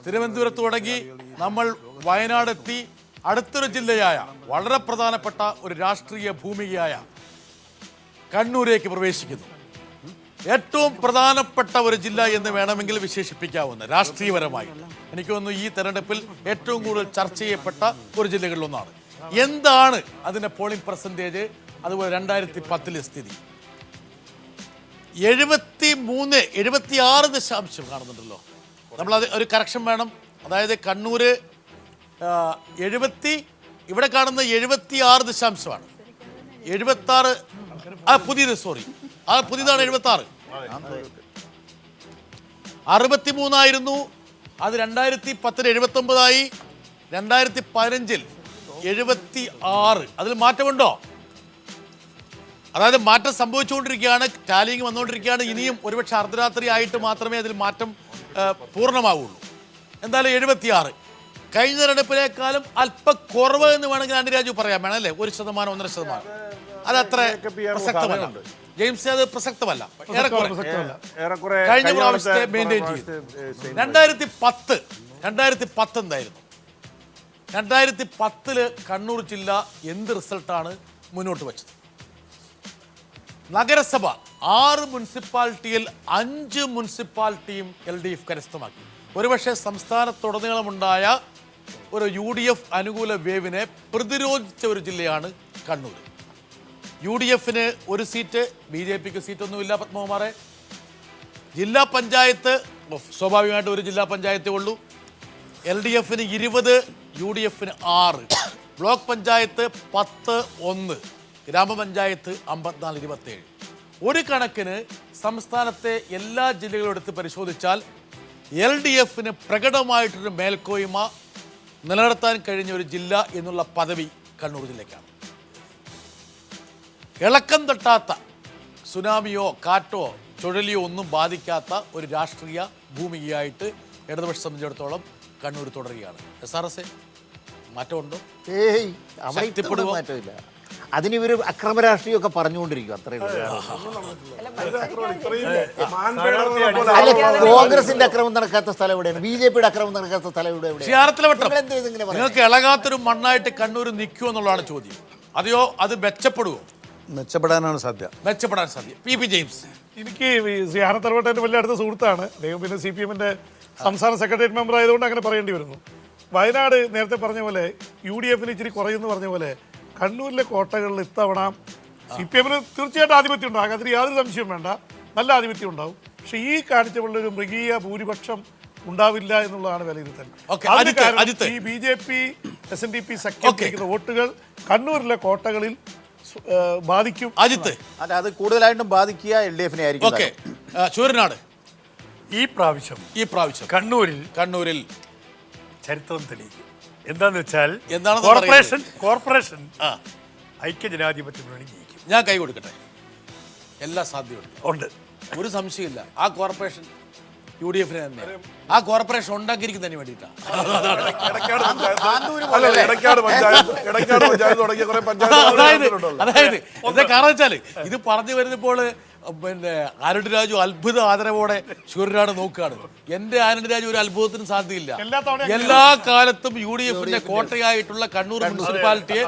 തിരുവനന്തപുരത്ത് തുടങ്ങി നമ്മൾ വയനാടെത്തി അടുത്തൊരു ജില്ലയായ വളരെ പ്രധാനപ്പെട്ട ഒരു രാഷ്ട്രീയ ഭൂമികയായ കണ്ണൂരേക്ക് പ്രവേശിക്കുന്നു. ഏറ്റവും പ്രധാനപ്പെട്ട ഒരു ജില്ല എന്ന് വേണമെങ്കിൽ വിശേഷിപ്പിക്കാവുന്ന രാഷ്ട്രീയപരമായി എനിക്ക് തോന്നുന്നു ഈ തെരഞ്ഞെടുപ്പിൽ ഏറ്റവും കൂടുതൽ ചർച്ച ചെയ്യപ്പെട്ട ഒരു ജില്ലകളിലൊന്നാണ്. എന്താണ് അതിൻ്റെ പോളിംഗ് പെർസെൻറ്റേജ്? അതുപോലെ 2010 സ്ഥിതി 76% കാണുന്നുണ്ടല്ലോ. നമ്മളത് ഒരു കറക്ഷൻ വേണം. അതായത് കണ്ണൂര് 70, ഇവിടെ കാണുന്ന 76%. 76 പുതിയത്, സോറി, പുതിയതാണ് 76. 63 അത് 2010 79 2015 76. അതിൽ മാറ്റമുണ്ടോ? അതായത് മാറ്റം സംഭവിച്ചുകൊണ്ടിരിക്കുകയാണ്, ടാലിങ് വന്നുകൊണ്ടിരിക്കുകയാണ്. ഇനിയും ഒരുപക്ഷെ അർദ്ധരാത്രി ആയിട്ട് മാത്രമേ അതിൽ മാറ്റം പൂർണ്ണമാവുള്ളൂ. എന്തായാലും 76 കഴിഞ്ഞ തെരഞ്ഞെടുപ്പിനേക്കാളും അല്പം കുറവ് എന്ന് വേണമെങ്കിൽ ആന്റണി രാജു പറയാൻ വേണം അല്ലേ? 1% 1.5%. അതത്ര പ്രസക്തമല്ല ജെയിംസ്, അത് പ്രസക്തമല്ല. കഴിഞ്ഞ പ്രാവശ്യത്തെ മെയിൻറ്റെയിൻ ചെയ്തു. 2010 എന്തായിരുന്നു? 2010 കണ്ണൂർ ജില്ല എന്ത് റിസൾട്ടാണ് മുന്നോട്ട് വെച്ചത്? നഗരസഭ 6 മുനിസിപ്പാലിറ്റിയിൽ 5 മുനിസിപ്പാലിറ്റിയും LDF കരസ്ഥമാക്കി. ഒരുപക്ഷെ സംസ്ഥാനത്തുടനീളമുണ്ടായ ഒരു UDF അനുകൂല വേവിനെ പ്രതിരോധിച്ച ഒരു ജില്ലയാണ് കണ്ണൂർ. UDFന് 1 സീറ്റ്, BJPക്ക് സീറ്റൊന്നുമില്ല. പത്മകുമാറെ, ജില്ലാ പഞ്ചായത്ത് സ്വാഭാവികമായിട്ട് ഒരു ജില്ലാ പഞ്ചായത്തേ ഉള്ളൂ. LDFന് 20, UDFന് 6, ബ്ലോക്ക് പഞ്ചായത്ത് 10, 1, ഗ്രാമപഞ്ചായത്ത് 54, 27. ഒരു കണക്കിന് സംസ്ഥാനത്തെ എല്ലാ ജില്ലകളും എടുത്ത് പരിശോധിച്ചാൽ LDFന് പ്രകടമായിട്ടൊരു മേൽക്കോയ്മ നിലനിർത്താൻ കഴിഞ്ഞ ഒരു ജില്ല എന്നുള്ള പദവി കണ്ണൂർ ജില്ലയ്ക്കാണ്. ഇളക്കം തട്ടാത്ത സുനാമിയോ കാറ്റോ ചുഴലിയോ ഒന്നും ബാധിക്കാത്ത ഒരു രാഷ്ട്രീയ ഭൂമികയായിട്ട് ഇടതുപക്ഷ സംബന്ധിച്ചിടത്തോളം കണ്ണൂർ തുടരുകയാണ്. SRS മാറ്റമുണ്ടോ? ശക്തിപ്പെടുവോ? മാറ്റമില്ല. അതിനിവർ അക്രമ രാഷ്ട്രീയമൊക്കെ പറഞ്ഞുകൊണ്ടിരിക്കും. അത്രയും കോൺഗ്രസിന്റെ അക്രമം നടക്കാത്ത സ്ഥലം എവിടെയാണ്? BJPയുടെ അക്രമം നടക്കാത്ത സ്ഥലം എവിടെയാണ്? നിങ്ങൾക്ക് ഇളകാത്തൊരു മണ്ണായിട്ട് കണ്ണൂർ നിൽക്കുമോ എന്നുള്ളതാണ് ചോദ്യം. അതെയോ അത് മെച്ചപ്പെടുവോ? മെച്ചപ്പെടാനാണ് സാധ്യത. മെച്ചപ്പെടാൻ സാധ്യത. PB ജെയിംസ്, എനിക്ക് ശ്രീ ആനത്തലവട്ടൻ്റെ വലിയ അടുത്ത സുഹൃത്താണ് അദ്ദേഹം. പിന്നെ CPMന്റെ സംസ്ഥാന സെക്രട്ടേറിയറ്റ് മെമ്പർ ആയതുകൊണ്ട് അങ്ങനെ പറയേണ്ടി വരുന്നു. വയനാട് നേരത്തെ പറഞ്ഞ പോലെ UDFന് ഇച്ചിരി കുറയുമെന്ന് പറഞ്ഞ പോലെ കണ്ണൂരിലെ കോട്ടകളിൽ ഇത്തവണ CPMന് തീർച്ചയായിട്ടും ആധിപത്യം ഉണ്ടാകും. അതിന് യാതൊരു സംശയവും വേണ്ട, നല്ല ആധിപത്യം ഉണ്ടാവും. പക്ഷെ ഈ കാണിച്ചുള്ളൊരു മൃഗീയ ഭൂരിപക്ഷം ഉണ്ടാവില്ല എന്നുള്ളതാണ് വിലയിരുത്തൽ. ഈ BJP SNDP സഖ്യം വോട്ടുകൾ കണ്ണൂരിലെ കോട്ടകളിൽ ബാധിക്കും. അജിത്ത്, അത് കൂടുതലായിട്ടും ബാധിക്കുക LDFനെ ആയിരിക്കും. ചൂരനാട് ഈ പ്രാവശ്യം കണ്ണൂരിൽ ചരിത്രം തെളിയിക്കും. എന്താന്ന് വെച്ചാൽ കോർപ്പറേഷൻ ഐക്യജനാധിപത്യ മുന്നണി ജയിക്കും. ഞാൻ കൈ കൊടുക്കട്ടെ, എല്ലാ സാധ്യതയുണ്ട്. ഒരു സംശയമില്ല. ആ കോർപ്പറേഷൻ UDFന് തന്നെ. ആ കോർപ്പറേഷൻ ഉണ്ടാക്കിയിരിക്കുന്നതിന് വേണ്ടിയിട്ടാണ്. അതായത് എന്താ കാരണം വെച്ചാൽ ഇത് പറഞ്ഞു വരുന്നപ്പോൾ പിന്നെ ആന്റണി രാജു അത്ഭുത ആദരവോടെ ശൂരനാട് നോക്കുകയാണ്. എന്റെ ആന്റണി രാജു ഒരു അത്ഭുതത്തിനും സാധ്യതയില്ല. എല്ലാ കാലത്തും UDFന്റെ കോട്ടയായിട്ടുള്ള കണ്ണൂർ മുനിസിപ്പാലിറ്റിയെ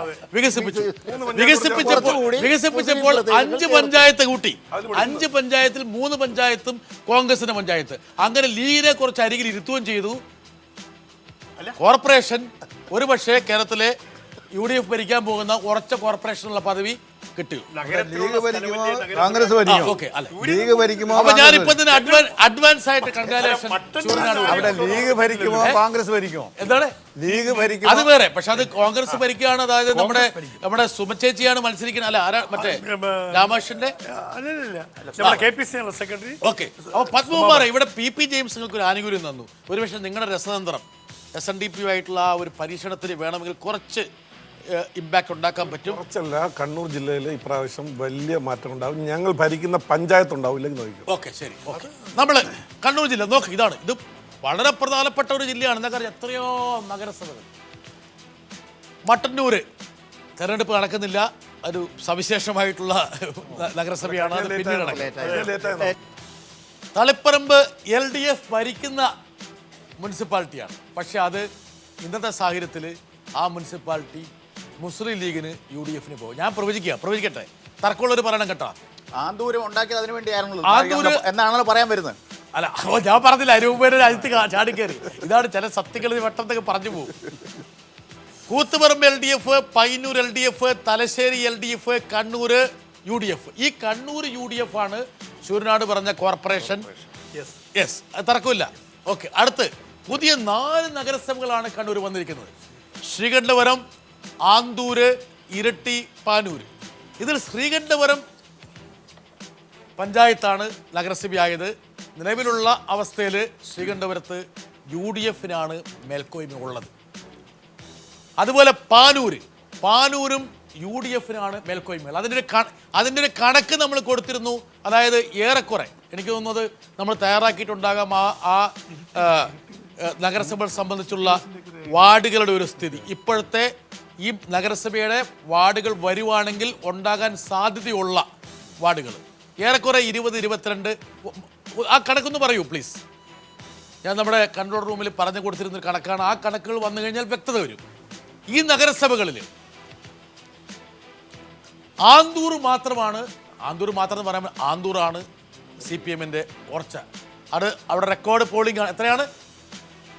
വികസിപ്പിച്ചപ്പോൾ 5 പഞ്ചായത്ത് കൂട്ടി. 5 പഞ്ചായത്തിൽ 3 പഞ്ചായത്തും കോൺഗ്രസിന്റെ പഞ്ചായത്ത്. അങ്ങനെ ലീഗിനെ കുറച്ച് അരികിൽ ഇരുത്തുകയും ചെയ്തു. കോർപ്പറേഷൻ ഒരുപക്ഷെ കേരളത്തിലെ UDF ഭരിക്കാൻ പോകുന്ന ഉറച്ച കോർപ്പറേഷനുള്ള പദവി കിട്ടും. കോൺഗ്രസ് ഭരിക്കുമോ? ഞാനിപ്പോ അഡ്വാൻസ് ആയിട്ട് അവിടെ ലീഗ് ഭരിക്കുമോ കോൺഗ്രസ് ഭരിക്കുമോ? എന്താണ് ലീഗ് ഭരിക്കും? അത് വേറെ. പക്ഷെ അത് കോൺഗ്രസ് ഭരിക്കുകയാണ്. അതായത് നമ്മുടെ സുമചേച്ചിയാണ് മത്സരിക്കുന്നത്. അല്ല, ആരാ? മറ്റേ രാമകൃഷ്ണന്റെ സെക്രട്ടറി. ഓക്കെ. അപ്പൊ പത്മകുമാർ, ഇവിടെ PB ജെയിംസ് നിങ്ങൾക്ക് ഒരു ആനുകൂല്യം തന്നു. ഒരുപക്ഷെ നിങ്ങളുടെ രസതന്ത്രം SNDP ആയിട്ടുള്ള ആ ഒരു പരീക്ഷണത്തിന് വേണമെങ്കിൽ കുറച്ച് ഇമ്പാക്ട് ഉണ്ടാക്കാൻ പറ്റും. കുറച്ചല്ല, കണ്ണൂർ ജില്ലയിൽ ഇപ്രാവശ്യം വലിയ മാറ്റം ഉണ്ടാവും. ഞങ്ങൾ ഭരിക്കുന്ന പഞ്ചായത്ത് ഉണ്ടാവില്ലെങ്കിൽ നോക്കും. ഓക്കെ, ശരി. ഓക്കെ, നമ്മൾ കണ്ണൂർ ജില്ല നോക്ക്. ഇത് വളരെ പ്രധാനപ്പെട്ട ഒരു ജില്ലയാണ്. എന്താ പറയുക, എത്രയോ നഗരസഭകൾ. മട്ടന്നൂര് തെരഞ്ഞെടുപ്പ് നടക്കുന്നില്ല. ഒരു സവിശേഷമായിട്ടുള്ള നഗരസഭയാണ്. അത് പിന്നീട് തളിപ്പറമ്പ് LDF ഭരിക്കുന്ന മുനിസിപ്പാലിറ്റിയാണ്. പക്ഷെ അത് ഇന്നത്തെ സാഹചര്യത്തിൽ ആ മുനിസിപ്പാലിറ്റി മുസ്ലിം ലീഗിന് UDF-ന് പോകും. ഞാൻ പ്രവചിക്കട്ടെ, തർക്കമുള്ളവർ പറയണം കേട്ടോ. ആന്തൂരം ഉണ്ടാക്കിയത് അതിനു വേണ്ടിയായിരുന്നു ആന്തൂര് എന്നാണല്ലോ പറയാൻ വരുന്നത്. അല്ല, ഞാൻ പറഞ്ഞില്ല, അരൂപേരെ രാജ്യത്ത് ചാടിക്കയറി. ഇതാണ് ചില സത്യങ്ങൾ പെട്ടെന്നൊക്കെ പറഞ്ഞു പോകും. Koothuparamba LDF, Payyanur LDF, Thalassery LDF, Kannur UDF. ഈ കണ്ണൂർ UDF ആണ് ശൂരനാട് പറഞ്ഞ കോർപ്പറേഷൻ. യെസ്, അത് തർക്കമില്ല. ഓക്കെ, അടുത്ത് പുതിയ 4 നഗരസഭകളാണ് കണ്ണൂർ വന്നിരിക്കുന്നത്. ശ്രീകണ്ഠപുരം, ആന്തൂര്, ഇരട്ടി, പാനൂർ. ഇതിൽ ശ്രീകണ്ഠപുരം പഞ്ചായത്താണ് നഗരസഭയായത്. നിലവിലുള്ള അവസ്ഥയിൽ ശ്രീകണ്ഠപുരത്ത് UDF-നാണ് മേൽക്കോയ്മ ഉള്ളത്. അതുപോലെ പാനൂരും UDF-നാണ് മേൽക്കോയ്മകൾ. അതിൻ്റെ ഒരു കണക്ക് നമ്മൾ കൊടുത്തിരുന്നു. അതായത് ഏറെക്കുറെ എനിക്ക് തോന്നുന്നത് നമ്മൾ തയ്യാറാക്കിയിട്ടുണ്ടാകാം ആ നഗരസഭ സംബന്ധിച്ചുള്ള വാർഡുകളുടെ ഒരു സ്ഥിതി. ഇപ്പോഴത്തെ ഈ നഗരസഭയുടെ വാർഡുകൾ വരുവാണെങ്കിൽ ഉണ്ടാകാൻ സാധ്യതയുള്ള വാർഡുകൾ ഏറെക്കുറെ 20-22. ആ കണക്കൊന്ന് പറയൂ പ്ലീസ്. ഞാൻ നമ്മുടെ കൺട്രോൾ റൂമിൽ പറഞ്ഞു കൊടുത്തിരുന്നൊരു കണക്കാണ്. ആ കണക്കുകൾ വന്നു കഴിഞ്ഞാൽ വ്യക്തത വരും. ഈ നഗരസഭകളിൽ ആന്തൂർ മാത്രമാണ്, ആന്തൂർ മാത്രം എന്ന് പറയുമ്പോൾ ആന്തൂറാണ് CPM-ന്റെ ഓർച്ച. അത് അവിടെ റെക്കോർഡ് പോളിംഗ് ആണ്. എത്രയാണ്?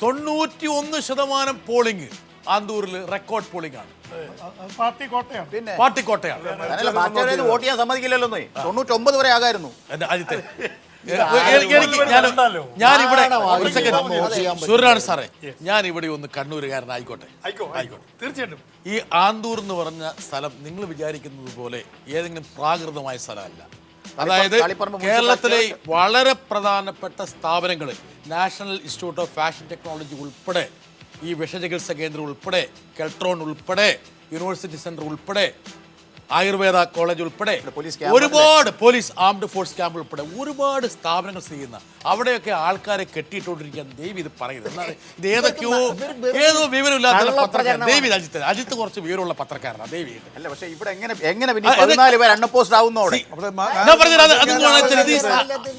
91% പോളിംഗ് ആന്തൂരിൽ റെക്കോർഡ് പോളിംഗ് ആണ്. പാർട്ടി കോട്ടയാണ്. പാർട്ടി കോട്ടയാണ്. വോട്ട് ചെയ്യാൻ സമ്മതിക്കില്ലല്ലോ. 99 വരെ ആകായിരുന്നു. എന്റെ അജിത്തെ, ഞാനിവിടെ സൂര്യനാണ് സാറേ, ഞാൻ ഇവിടെ ഒന്ന് കണ്ണൂരുകാരനായിക്കോട്ടെ. തീർച്ചയായിട്ടും ഈ ആന്തൂർ എന്ന് പറഞ്ഞ സ്ഥലം നിങ്ങൾ വിചാരിക്കുന്നത് പോലെ ഏതെങ്കിലും പ്രാകൃതമായ സ്ഥലമല്ല. അതായത് കേരളത്തിലെ വളരെ പ്രധാനപ്പെട്ട സ്ഥാപനങ്ങൾ, national institute of fashion technology ഉൾപ്പെടെ, ഈ വിഷചികിത്സ കേന്ദ്രം ഉൾപ്പെടെ, കെൽട്രോൺ ഉൾപ്പെടെ, യൂണിവേഴ്സിറ്റി സെന്റർ ഉൾപ്പെടെ, ആയുർവേദ കോളേജ് ഉൾപ്പെടെ, ഒരുപാട് പോലീസ് ആംഡ് ഫോഴ്സ് ക്യാമ്പ് ഉൾപ്പെടെ ഒരുപാട് സ്ഥാപനങ്ങൾ ചെയ്യുന്ന അവിടെയൊക്കെ ആൾക്കാരെ കെട്ടിയിട്ടുകൊണ്ടിരിക്കാൻ ദൈവം ഇത് പറയുന്നത്. ഇത് ഏതോ വിവരമില്ലാത്ത പത്രക്കാരൻ. ദൈവം അജിത്ത് കുറച്ച് വിവരമുള്ള പത്രക്കാരനാണ്. ദൈവം അല്ല, പക്ഷേ ഇവിടെ എങ്ങനെ 14 പേര് അൺപോസ്റ്റ് ആവുന്നോടെ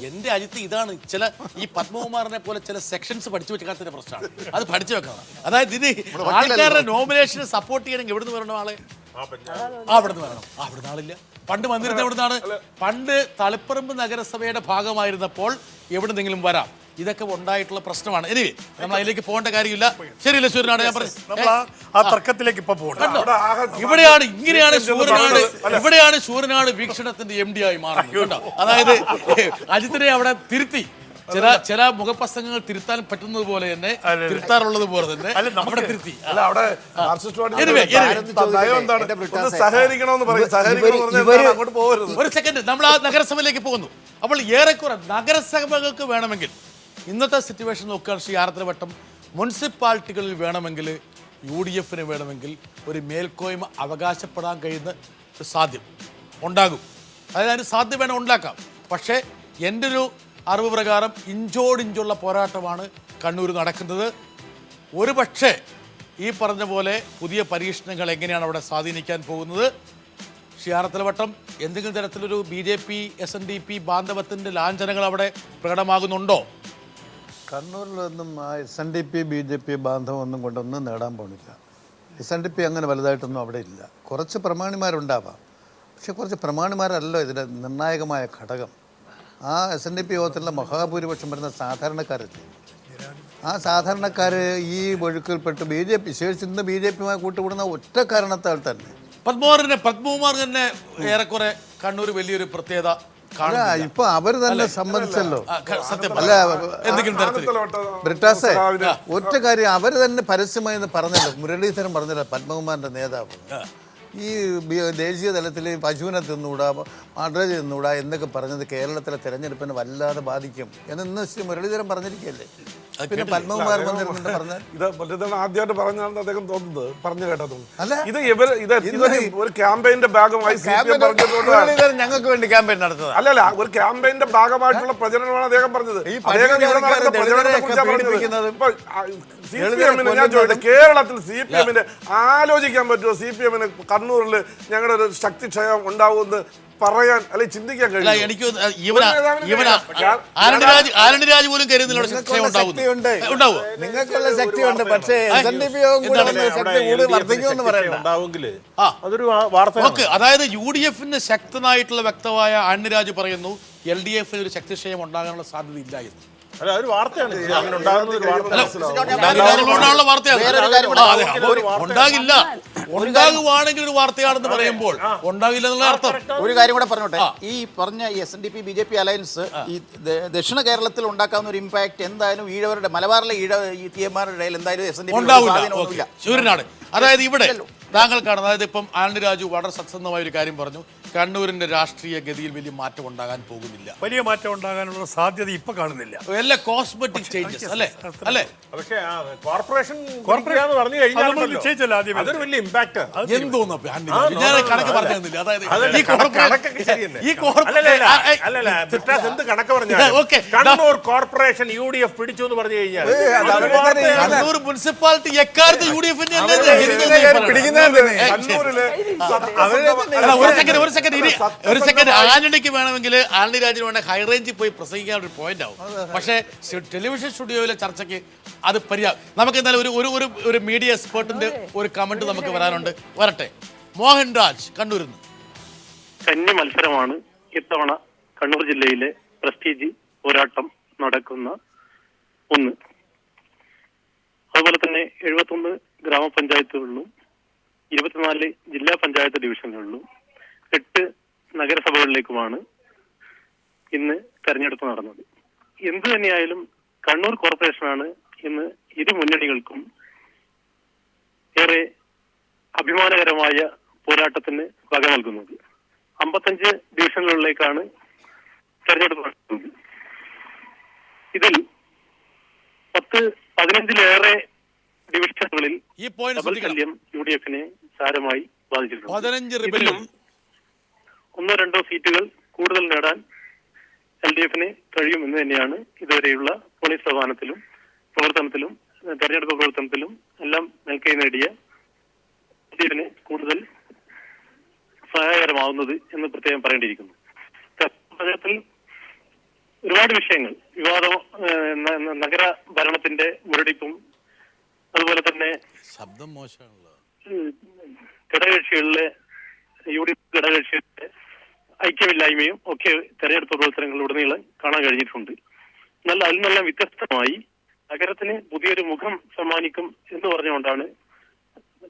എന്റെ അജിത്ത് ഇതാണ് ചില ഈ പത്മകുമാറിനെ പോലെ ചില സെക്ഷൻസ് പഠിച്ചു വെക്കാത്തതിന്റെ പ്രശ്നമാണ്. അത് പഠിച്ചു വെക്കണം. അതായത് ഇത് ആൾക്കാരുടെ നോമിനേഷനെ സപ്പോർട്ട് ചെയ്യണമെങ്കിൽ എവിടുന്ന് വരണം ആളെ? അവിടുന്ന് വരണം. അവിടുന്ന് ആളില്ല. പണ്ട് വന്നിരുന്ന എവിടുന്നാണ്? പണ്ട് തളിപ്പറമ്പ് നഗരസഭയുടെ ഭാഗമായിരുന്നപ്പോൾ എവിടുന്നെങ്കിലും വരാം. ഇതൊക്കെ ഉണ്ടായിട്ടുള്ള പ്രശ്നമാണ്. എനിവേ നമ്മൾ അതിലേക്ക് പോകേണ്ട കാര്യമില്ല. ശരിയല്ല സൂര്യനാട്? ഞാൻ പറഞ്ഞു ആ തർക്കത്തിലേക്ക് ഇപ്പൊ പോകണം. ഇവിടെയാണ് സൂര്യനാട് വീക്ഷണത്തിന്റെ MD ആയി മാറുന്നത് കേട്ടോ. അതായത് അജിത്തിനെ അവിടെ തിരുത്തി ചില മുഖപ്രസംഗങ്ങൾ തിരുത്താൻ പറ്റുന്നത് പോലെ തന്നെ തിരുത്താറുള്ളത് പോലെ തന്നെ നമ്മുടെ തിരുത്തി. ഒരു സെക്കൻഡ്, നമ്മൾ ആ നഗരസഭയിലേക്ക് പോകുന്നു. അപ്പോൾ ഏറെക്കുറെ നഗരസഭകൾക്ക് വേണമെങ്കിൽ ഇന്നത്തെ സിറ്റുവേഷൻ നോക്കുകയാണ്. ശ്രീ ആർദ്രവട്ടം മുനിസിപ്പാലിറ്റികളിൽ വേണമെങ്കിൽ UDF-ന് വേണമെങ്കിൽ ഒരു മേൽക്കോയ്മ അവകാശപ്പെടാൻ കഴിയുന്ന ഒരു സാധ്യം ഉണ്ടാകും. അതായത് അതിന് സാധ്യത വേണം ഉണ്ടാക്കാം. പക്ഷേ എൻ്റെ ഒരു അറിവ് പ്രകാരം ഇഞ്ചോടിഞ്ചുള്ള പോരാട്ടമാണ് കണ്ണൂർ നടക്കുന്നത്. ഒരു പക്ഷേ ഈ പറഞ്ഞ പോലെ പുതിയ പരീക്ഷണങ്ങൾ എങ്ങനെയാണ് അവിടെ സ്വാധീനിക്കാൻ പോകുന്നത്? ഷിയാറത്തലവട്ടം എന്തെങ്കിലും തരത്തിലൊരു BJP SNDP ബാന്ധവത്തിൻ്റെ ലാഞ്ചനങ്ങൾ അവിടെ പ്രകടമാകുന്നുണ്ടോ? കണ്ണൂരിലൊന്നും SNDP BJP ബാന്ധവമൊന്നും കൊണ്ടൊന്നും നേടാൻ പോണില്ല. SNDP അങ്ങനെ വലുതായിട്ടൊന്നും അവിടെ ഇല്ല. കുറച്ച് പ്രമാണിമാരുണ്ടാവാം, പക്ഷെ കുറച്ച് പ്രമാണിമാരല്ലോ ഇതിൻ്റെ നിർണായകമായ ഘടകം. ആ SNDP യോഗത്തിലുള്ള മഹാഭൂരിപക്ഷം വരുന്ന സാധാരണക്കാരല്ലേ. ആ സാധാരണക്കാർ ഈ ഒഴുക്കിൽപ്പെട്ട് BJP ശേഷിച്ച് ഇന്ന് BJP-യുമായി കൂട്ടുകൂടുന്ന ഒറ്റ കാരണത്താൽ തന്നെ പത്മകുമാർ തന്നെ ഏറെക്കുറെ കണ്ണൂർ വലിയൊരു പ്രത്യേകത ഇപ്പൊ അവർ തന്നെ സമ്മതിച്ചല്ലോ. അല്ല, ബ്രിട്ടാസെ ഒറ്റ കാര്യം അവർ തന്നെ പരസ്യമായി പറഞ്ഞല്ലോ. മുരളീധരൻ പറഞ്ഞല്ലോ, പത്മകുമാറിന്റെ നേതാവ്, ഈ ദേശീയ തലത്തിൽ പശുവിനെ തിന്നൂടാ, മട തിന്നൂടാ എന്നൊക്കെ പറഞ്ഞത് കേരളത്തിലെ തെരഞ്ഞെടുപ്പിനെ വല്ലാതെ ബാധിക്കും എന്ന് ഇന്ന് മുരളീധരൻ പറഞ്ഞിരിക്കുകയല്ലേ. പിന്നെ പത്മകുമാർ വന്നിരുന്നുണ്ട് പറഞ്ഞാൽ ഇത് മുരളീധരൻ ആദ്യമായിട്ട് പറഞ്ഞാണ് അദ്ദേഹം തോന്നുന്നത്, പറഞ്ഞു കേട്ടത്. ഇത് ഒരു ക്യാമ്പയിന്റെ ഭാഗമായി ഞങ്ങൾക്ക് വേണ്ടി ക്യാമ്പയിൻ നടത്തുന്നത് അല്ലല്ല, ഒരു ക്യാമ്പയിന്റെ ഭാഗമായിട്ടുള്ള പ്രചരണമാണ് അദ്ദേഹം പറഞ്ഞത്. ഞാൻ ചോദിച്ചത്, കേരളത്തിൽ CPM-ന് ആലോചിക്കാൻ പറ്റുമോ? CPM-ന് കണ്ണൂരിൽ ഞങ്ങളുടെ ഒരു ശക്തിക്ഷയം ഉണ്ടാവുമെന്ന് പറയാൻ അല്ലെങ്കിൽ ചിന്തിക്കാൻ അല്ല കഴിയും. എനിക്ക് ആനന്ദ് രാജ് പോലും കരുതുന്നില്ല ശിക്ഷ ഉണ്ടാവുമോ? നിങ്ങൾക്കുള്ള ശക്തിയുണ്ട്, പക്ഷേ SNDP യോഗം കൂടെ വന്ന് ശക്തി കൂടുതൽ വർദ്ധിക്കുമെന്ന് പറയണ്ട. അതൊരു വാർത്ത. ഓക്കെ, അതായത് UDF-ന് ശക്തനായിട്ടുള്ള വ്യക്തമായ ആനന്ദ് രാജ് പറയുന്നു LDF-ന് ഒരു ശക്തിക്ഷയം ഉണ്ടാകാനുള്ള സാധ്യത ഇല്ല എന്ന്. അല്ല, അതൊരു വാർത്തയാണ്. അങ്ങനെ ഉണ്ടാകുന്നത് ഒരു വാർത്ത. ഉണ്ടാകുന്നതുകൊണ്ടുള്ള വാർത്തയാണ്. വേറൊരു കാര്യം കൂടെ ഉണ്ടാകില്ല, ഉണ്ടാകുവാണെങ്കിൽ ഒരു വാർത്തയാണെന്ന് പറയുമ്പോൾ ഉണ്ടാകില്ല എന്നുള്ള അർത്ഥം. ഒരു കാര്യം കൂടെ പറഞ്ഞോട്ടെ, ഈ പറഞ്ഞ SNDP BJP അലയൻസ് ഈ ദക്ഷിണ കേരളത്തിൽ ഉണ്ടാക്കാവുന്ന ഒരു ഇമ്പാക്ട് എന്തായാലും ഈഴവരുടെ മലബാറിലെ ഈ തീയന്മാരുടെ ഇടയിൽ എന്തായാലും SNDP ഉണ്ടാവില്ല. ശൂരനാണ്. അതായത് ഇവിടെ താങ്കൾ കാണുന്നത്, അതായത് ഇപ്പം ആനന്ദ് രാജു വളരെ സത്യസന്ധമായ ഒരു കാര്യം പറഞ്ഞു. കണ്ണൂരിന്റെ രാഷ്ട്രീയ ഗതിയിൽ വലിയ മാറ്റം ഉണ്ടാകാൻ പോകുന്നില്ല, വലിയ മാറ്റം ഉണ്ടാകാനുള്ള സാധ്യത ഇപ്പൊ കാണുന്നില്ല. എല്ലാ കോസ്മെറ്റിക് ചേഞ്ചസ് അല്ലേ അല്ലേ പക്ഷേ കോർപ്പറേഷൻ എന്ന് പറഞ്ഞു കഴിഞ്ഞാൽ നിശ്ചയിച്ചല്ലോ ആദ്യം. അതൊരു വലിയ ഇമ്പാക്ട്. എന്തോന്നു ഞാൻ കണക്ക് പറഞ്ഞു തന്നില്ല. അതായത് എന്ത് കണക്ക് പറഞ്ഞാൽ കണ്ണൂർ കോർപ്പറേഷൻ UDF പിടിച്ചു എന്ന് പറഞ്ഞു കഴിഞ്ഞാൽ കണ്ണൂർ മുനിസിപ്പാലിറ്റി എക്കാലത്ത് UDF ഒരു സെക്കൻഡ് ആന്റണിക്ക് വേണമെങ്കിൽ ആന്റണി രാജിന് വേണമെങ്കിൽ ഹൈ റേഞ്ചിൽ പോയി പ്രസംഗിക്കാൻ ഒരു പോയിന്റ് ആവും. പക്ഷേ ടെലിവിഷൻ സ്റ്റുഡിയോയിലെ ചർച്ചയ്ക്ക് അത് നമുക്ക് എന്തായാലും ഒരു മീഡിയ എക്സ്പേർട്ടിന്റെ ഒരു കമന്റ് നമുക്ക് വരാനുണ്ട്. വരട്ടെ. മോഹൻരാജ് കണ്ണൂരിൽ നിന്ന്. കന്നി മത്സരമാണ് ഇത്തവണ കണ്ണൂർ ജില്ലയിലെ പ്രസ്റ്റീജ് പോരാട്ടം നടക്കുന്ന ഒന്ന്. അതുപോലെ തന്നെ 71 ഗ്രാമപഞ്ചായത്തുകളിലും 24 ജില്ലാ പഞ്ചായത്ത് ഡിവിഷനുകളിലും 8 നഗരസഭകളിലേക്കുമാണ് ഇന്ന് തെരഞ്ഞെടുപ്പ് നടന്നത്. എന്തു തന്നെയായാലും കണ്ണൂർ കോർപ്പറേഷനാണ് ഇന്ന് ഇരു മുന്നണികൾക്കും ഏറെ അഭിമാനകരമായ പോരാട്ടത്തിന് വക നൽകുന്നത്. 55 ഡിവിഷനുകളിലേക്കാണ് തെരഞ്ഞെടുപ്പ് നടത്തുന്നത്. ഇതിൽ 10-15-ലേറെ ഡിവിഷനുകളിൽ ഈ പോയിന്റ് ശല്യം UDF-നെ സാരമായി ബാധിച്ചിട്ടുണ്ട്. 15 1-2 സീറ്റുകൾ കൂടുതൽ നേടാൻ LDF-ന് കഴിയുമെന്ന് തന്നെയാണ് ഇതുവരെയുള്ള പോലീസ് പ്രവർത്തനത്തിലും തെരഞ്ഞെടുപ്പ് പ്രവർത്തനത്തിലും എല്ലാം മേൽക്കൈ നേടിയ LDF-ന് കൂടുതൽ സഹായകരമാവുന്നത് എന്ന് പ്രത്യേകം പറയേണ്ടിയിരിക്കുന്നു. പഞ്ചായത്തിൽ ഒരുപാട് വിഷയങ്ങൾ, നഗര ഭരണത്തിന്റെ മുരടിപ്പും അതുപോലെ തന്നെ ശബ്ദം മോശമാണല്ലോ, ഘടകകക്ഷികളിലെ UDF ഘടകകക്ഷികളുടെ ഐക്യമില്ലായ്മയും ഒക്കെ തെരഞ്ഞെടുപ്പ് പ്രവർത്തനങ്ങളിലുടനീളം കാണാൻ കഴിഞ്ഞിട്ടുണ്ട്. എന്നാൽ അതിൽ നിന്നെല്ലാം വ്യത്യസ്തമായി നഗരത്തിന് പുതിയൊരു മുഖം സമ്മാനിക്കും എന്ന് പറഞ്ഞുകൊണ്ടാണ്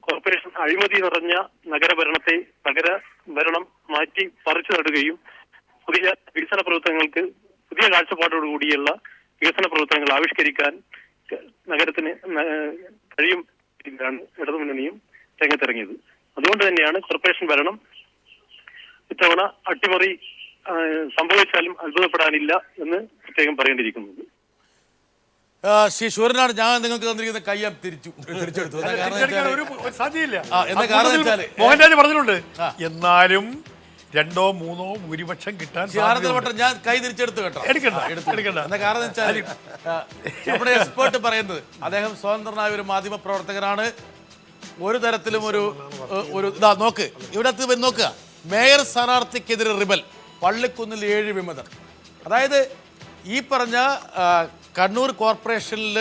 കോർപ്പറേഷൻ അഴിമതി നിറഞ്ഞ നഗരഭരണം മാറ്റി പറിച്ചു നടുകയും പുതിയ വികസന പ്രവർത്തനങ്ങൾക്ക് പുതിയ കാഴ്ചപ്പാടോടുകൂടിയുള്ള വികസന പ്രവർത്തനങ്ങൾ ആവിഷ്കരിക്കാൻ നഗരത്തിന് കഴിയും ഇടതുമുന്നണിയും രംഗത്തിറങ്ങിയത്. അതുകൊണ്ട് തന്നെയാണ് കോർപ്പറേഷൻ ഭരണം ഇത്തവണ അട്ടിമറി സംഭവിച്ചാലും അത്ഭുതപ്പെടാനില്ല എന്ന് പ്രത്യേകം പറയേണ്ടിയിരിക്കുന്നത്. ശ്രീ ശൂരനാട്, ഞാൻ നിങ്ങൾക്ക് തന്നിരിക്കുന്ന കയ്യം തിരിച്ചെടുത്തു. മോഹൻരാജ് പറഞ്ഞിട്ടുണ്ട് എന്നാലും 2-3 ഭൂരിപക്ഷം കിട്ടാൻ ഞാൻ കൈ തിരിച്ചെടുത്തു കേട്ടോ. എടുക്കണ്ട. എന്താ കാരണം വെച്ചാൽ നമ്മുടെ എക്സ്പേർട്ട് പറയുന്നത് അദ്ദേഹം സ്വതന്ത്രനായ ഒരു മാധ്യമ പ്രവർത്തകനാണ്. ഒരു തരത്തിലും ഒരു ഇതാ നോക്ക്, ഇവിടെ നോക്കുക. മേയർ സ്ഥാനാർത്ഥിക്കെതിരെ റിബൽ, പള്ളിക്കുന്നിൽ 7 വിമതർ. അതായത് ഈ പറഞ്ഞ കണ്ണൂർ കോർപ്പറേഷനിൽ